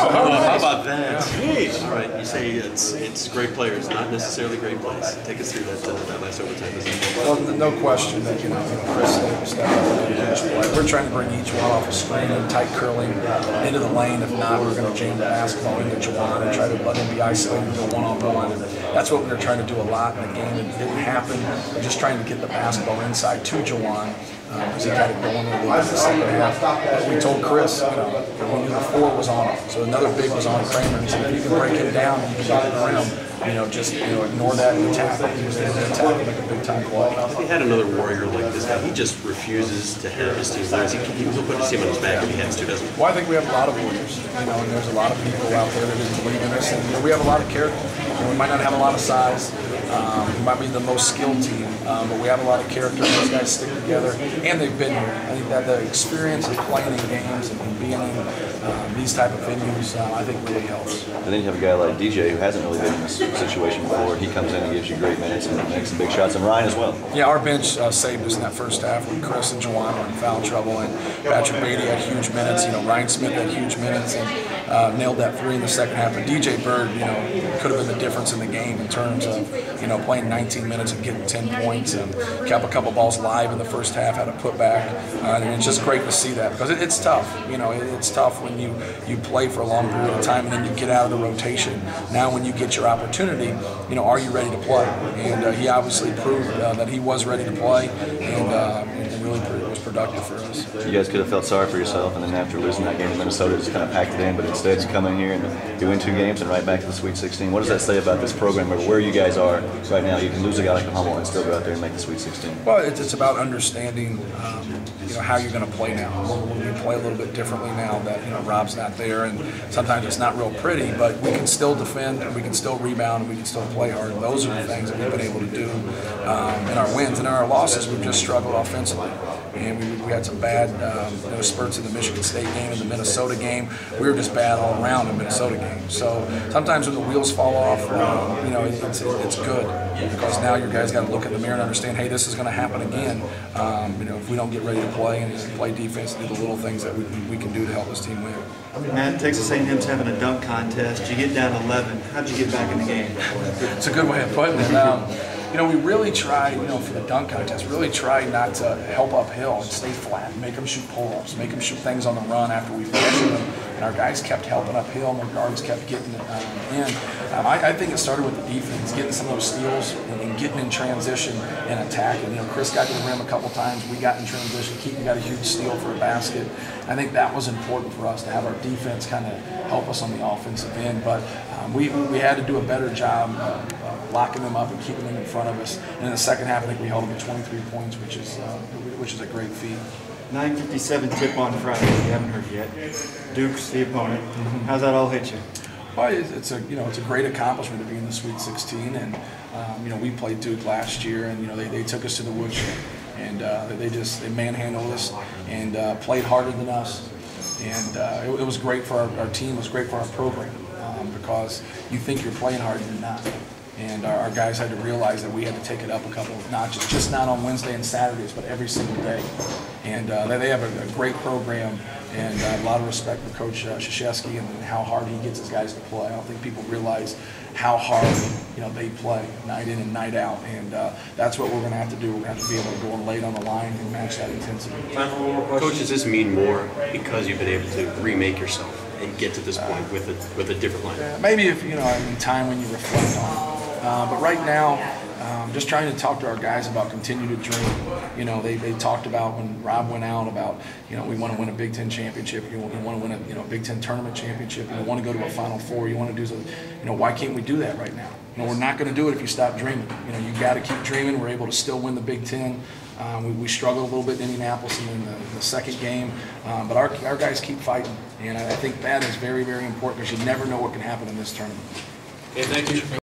how about that? All right, you say it's great players, not necessarily great plays. Take us through that last overtime. Well, no question that Chris stepped up and huge play. We're trying to bring each one off a screen and tight curling into the lane. If not, we're going to jam the basketball into Juwan and try to let him be isolated and go one-on-one. And that's what we were trying to do a lot in the game. It didn't happen. We're just trying to get the basketball inside to Juwan. Because he had it going a little bit in the second half. But we told Chris, when the 4 was on him. So another big was on Kramer. And said, if you can break him down and you can get the rim, just ignore that and attack. He was able to attack and make a big time play. If he had another warrior like this guy, he just refuses to have his team lose. He'll put his team on his back if he has to, doesn't he? Well, I think we have a lot of warriors. And there's a lot of people out there that just believe in us. And we have a lot of character. We might not have a lot of size. We might be the most skilled team, but we have a lot of character. Those guys stick together, and they've been here. I think that the experience of playing in games and being in these type of venues, I think really helps. And then you have a guy like DJ who hasn't really been in this situation before. He comes in and gives you great minutes and makes some big shots, and Ryan as well. Yeah, our bench saved us in that first half when Chris and Juwan were in foul trouble, and Patrick Beatty had huge minutes. Ryan Smith had huge minutes and nailed that 3 in the second half. But DJ Bird, could have been the difference in the game in terms of playing 19 minutes and getting 10 points and kept a couple balls live in the first half, had a putback. And it's just great to see that because it's tough. It's tough when you play for a long period of time and then you get out of the rotation. Now when you get your opportunity, are you ready to play? And he obviously proved that he was ready to play and really was productive for us. You guys could have felt sorry for yourself, and then after losing that game in Minnesota, just kind of packed it in, but instead you come in here and you win 2 games and right back to the Sweet 16. What does that say about this program or where you guys are right now? You can lose a guy like Hummel and still go out there and make the Sweet 16. Well, it's about understanding how you're going to play now. We play a little bit differently now that Rob's not there, and sometimes it's not real pretty, but we can still defend, and we can still rebound, and we can still play hard. And those are the things that we've been able to do in our wins. And in our losses, we've just struggled offensively. And we had some bad spurts in the Michigan State game and the Minnesota game. We were just bad all around in the Minnesota game. So sometimes when the wheels fall off, it's good because now your guys got to look in the mirror and understand, hey, this is going to happen again. If we don't get ready to play and play defense, do the little things that we can do to help this team win. Matt, Texas A&M's having a dunk contest. You get down 11. How'd you get back in the game? It's a good way of putting it. We really try, for the dunk contest, really try not to help uphill and stay flat, make them shoot pull-ups, make them shoot things on the run after we pressure them. And our guys kept helping uphill, and our guards kept getting in. I think it started with the defense, getting some of those steals and getting in transition and attacking. Chris got to the rim a couple times. We got in transition. Keaton got a huge steal for a basket. I think that was important for us to have our defense kind of help us on the offensive end. But we had to do a better job locking them up and keeping them in front of us. And in the second half, I think we held them to 23 points, which is a great feat. 9:57 tip on Friday. You haven't heard yet. Duke's the opponent. How's that all hit you? Well, it's a great accomplishment to be in the Sweet 16, and we played Duke last year, and they took us to the woodshed, and they manhandled us and played harder than us, and it was great for our team. It was great for our program because you think you're playing hard and you're not. And our guys had to realize that we had to take it up a couple of notches, just not on Wednesday and Saturdays, but every single day. And they have a great program and a lot of respect for Coach Krzyzewski and how hard he gets his guys to play. I don't think people realize how hard they play night in and night out, and that's what we're going to have to do. We're going to have to be able to go in late on the line and match that intensity. Coach, does this mean more because you've been able to remake yourself and get to this point with a different line? Maybe if in time when you reflect on it. But right now, just trying to talk to our guys about continue to dream. They talked about when Rob went out about, we want to win a Big Ten championship. You want to win a Big Ten tournament championship. You want to go to a Final Four. You want to do something. Why can't we do that right now? We're not going to do it if you stop dreaming. You got to keep dreaming. We're able to still win the Big Ten. We struggled a little bit in Indianapolis in the second game, but our guys keep fighting, and I think that is very, very important because you never know what can happen in this tournament. Okay, thank you.